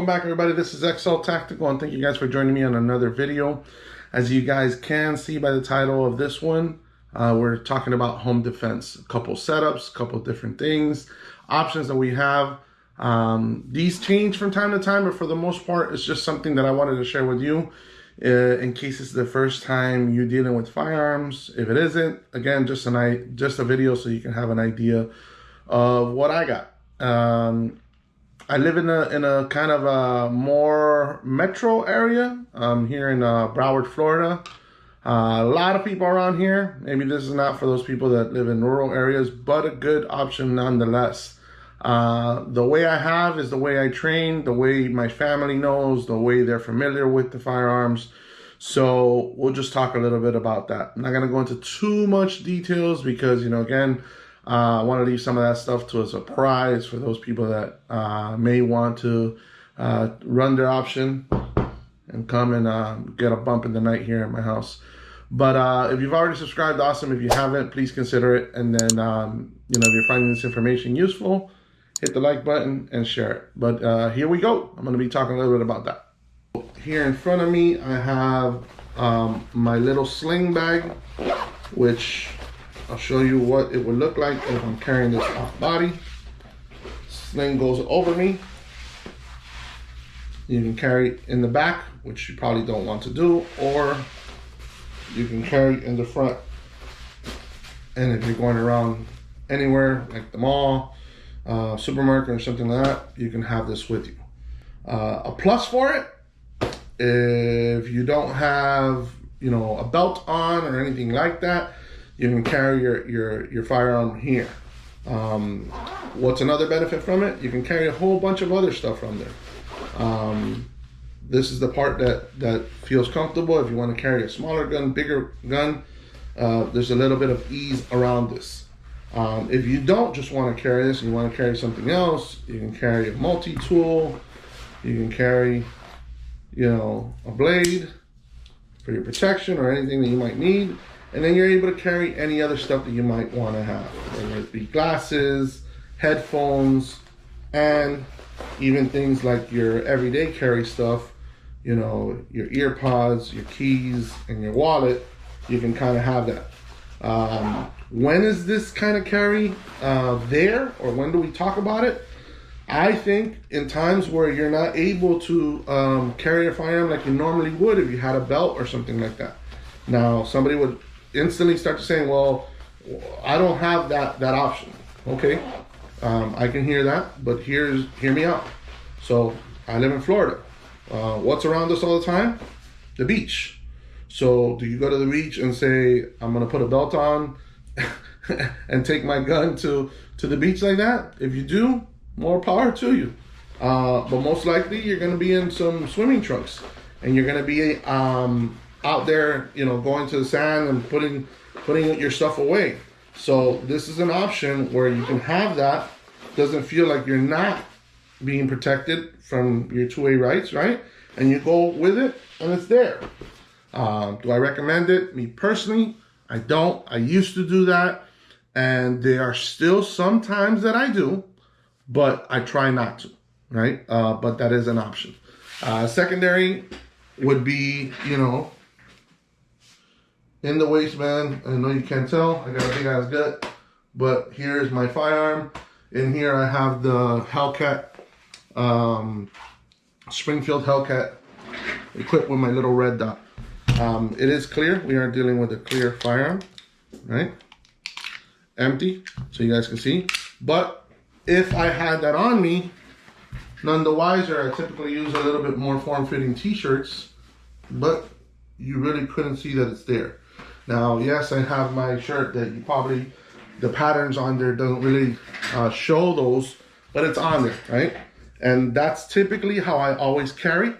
welcome back everybody. This is Xltactical and thank you guys for joining me on another video. As you guys can see by the title of this one, we're talking about home defense. A couple setups, a couple different things, options that we have. These change from time to time, but for the most part, it's just something that I wanted to share with you in case it's the first time you're dealing with firearms. If it isn't, again, just a video so you can have an idea of what I got. I live in a kind of a more metro area. I'm here in Broward, Florida. A lot of people around here. Maybe this is not for those people that live in rural areas, but a good option nonetheless. The way I have is the way I train, the way my family knows, the way they're familiar with the firearms. So we'll just talk a little bit about that. I'm not going to go into too much details because, you know, again, I want to leave some of that stuff to a surprise for those people that may want to run their option and come and get a bump in the night here at my house. But if you've already subscribed, awesome. If you haven't, please consider it. And then, you know, if you're finding this information useful, hit the like button and share it. But here we go. I'm going to be talking a little bit about that. Here in front of me, I have my little sling bag, which I'll show you what it would look like if I'm carrying this off body. Sling goes over me. You can carry it in the back, which you probably don't want to do, or you can carry it in the front. And if you're going around anywhere, like the mall, supermarket or something like that, you can have this with you. A plus for it, if you don't have, you know, a belt on or anything like that, you can carry your firearm here. What's another benefit from it? You can carry a whole bunch of other stuff from there. This is the part that feels comfortable. If you want to carry a smaller gun, bigger gun, there's a little bit of ease around this. If you don't just want to carry this and you want to carry something else, you can carry a multi-tool. You can carry, you know, a blade for your protection or anything that you might need. And then you're able to carry any other stuff that you might want to have, whether it be glasses, headphones, and even things like your everyday carry stuff, you know, your ear pods, your keys, and your wallet. You can kind of have that. When is this kind of carry there, or when do we talk about it? I think in times where you're not able to carry a firearm like you normally would if you had a belt or something like that. Now, somebody would instantly start to saying, well, I don't have that option. Okay, I can hear that, but hear me out. So I live in Florida. What's around us all the time? The beach. So do you go to the beach and say, I'm gonna put a belt on and take my gun to the beach like that? If you do, more power to you. But most likely you're gonna be in some swimming trunks and you're gonna be out there, you know, going to the sand and putting your stuff away. So this is an option where you can have that. Doesn't feel like you're not being protected from your two-way rights, right? And you go with it and it's there. Do I recommend it? Me personally, I don't. I used to do that, and there are still some times that I do, but I try not to, right? But that is an option. Secondary would be, you know, in the waistband. I know you can't tell, I got a big ass gut, but here's my firearm. In here I have the Hellcat, Springfield Hellcat, equipped with my little red dot. It is clear. We are dealing with a clear firearm, right? Empty, so you guys can see. But if I had that on me, none the wiser. I typically use a little bit more form-fitting t-shirts, but you really couldn't see that it's there. Now, yes, I have my shirt that you probably, the patterns on there don't really show those, but it's on there, right? And that's typically how I always carry.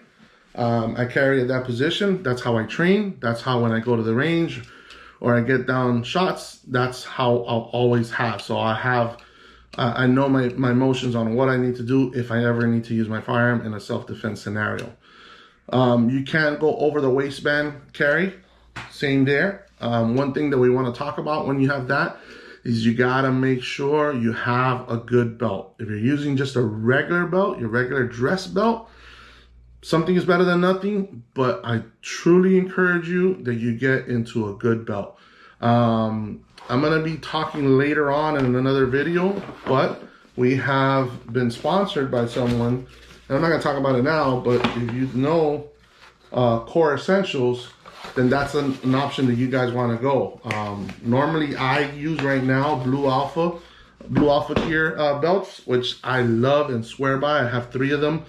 I carry at that position. That's how I train. That's how when I go to the range or I get down shots, that's how I'll always have. So I have, I know my motions on what I need to do if I ever need to use my firearm in a self-defense scenario. You can't go over the waistband carry. Same there. One thing that we want to talk about when you have that is you gotta make sure you have a good belt. If you're using just a regular belt, your regular dress belt, something is better than nothing, but I truly encourage you that you get into a good belt. I'm going to be talking later on in another video, but we have been sponsored by someone, and I'm not going to talk about it now, but if you know Core Essentials, then that's an option that you guys want to go. Normally I use right now Blue Alpha tier belts, which I love and swear by. I have 3 of them.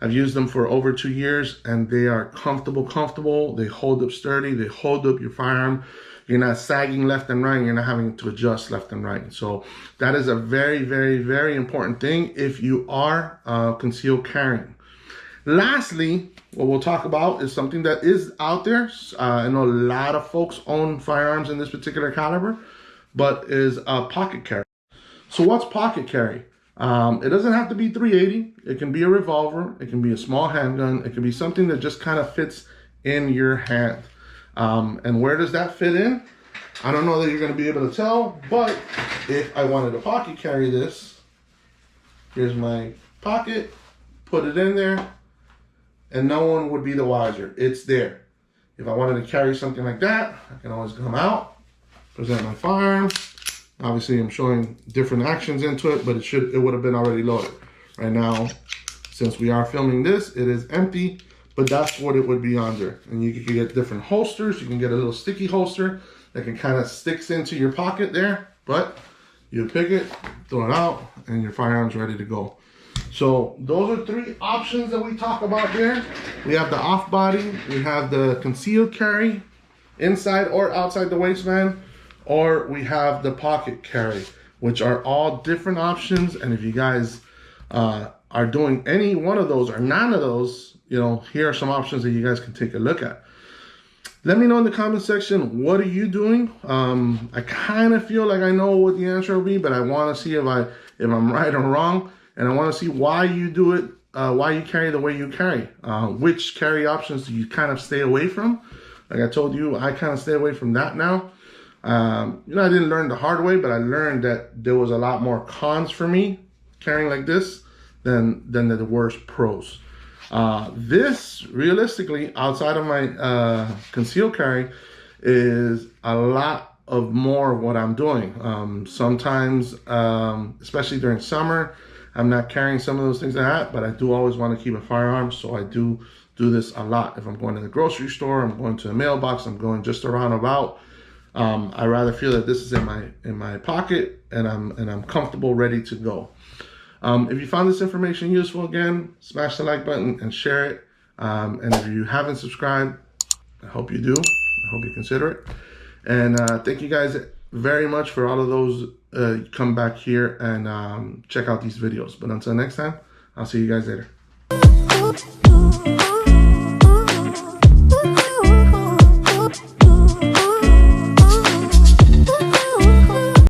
I've used them for over 2 years, and they are comfortable. They hold up sturdy. They hold up your firearm. You're not sagging left and right. You're not having to adjust left and right. So that is a very, very, very important thing if you are concealed carrying. Lastly, what we'll talk about is something that is out there. I know a lot of folks own firearms in this particular caliber, but is a pocket carry. So what's pocket carry? It doesn't have to be .380. It can be a revolver. It can be a small handgun. It can be something that just kind of fits in your hand. And where does that fit in? I don't know that you're going to be able to tell, but if I wanted to pocket carry this, here's my pocket, put it in there, and no one would be the wiser. It's there. If I wanted to carry something like that, I can always come out, present my firearm. Obviously, I'm showing different actions into it, but it would have been already loaded. Right now, since we are filming this, it is empty, but that's what it would be under. And you can get different holsters. You can get a little sticky holster that can kind of sticks into your pocket there, but you pick it, throw it out, and your firearm's ready to go. So those are 3 options that we talk about there. We have the off body, we have the concealed carry, inside or outside the waistband, or we have the pocket carry, which are all different options. And if you guys are doing any one of those or none of those, you know, here are some options that you guys can take a look at. Let me know in the comment section, what are you doing? I kind of feel like I know what the answer will be, but I want to see if I'm right or wrong. And I want to see why you do it, why you carry the way you carry. Which carry options do you kind of stay away from? Like I told you, I kind of stay away from that now. You know, I didn't learn the hard way, but I learned that there was a lot more cons for me carrying like this than the worst pros. This, realistically, outside of my concealed carry, is a lot of more of what I'm doing. Sometimes, especially during summer, I'm not carrying some of those things like that, but I do always want to keep a firearm, so I do this a lot. If I'm going to the grocery store, I'm going to a mailbox, I'm going just around about, I rather feel that this is in my pocket and I'm comfortable, ready to go. If you found this information useful, again, smash the like button and share it. And if you haven't subscribed, I hope you do. I hope you consider it. And thank you guys very much for all of those. Come back here and check out these videos. But until next time, I'll see you guys later.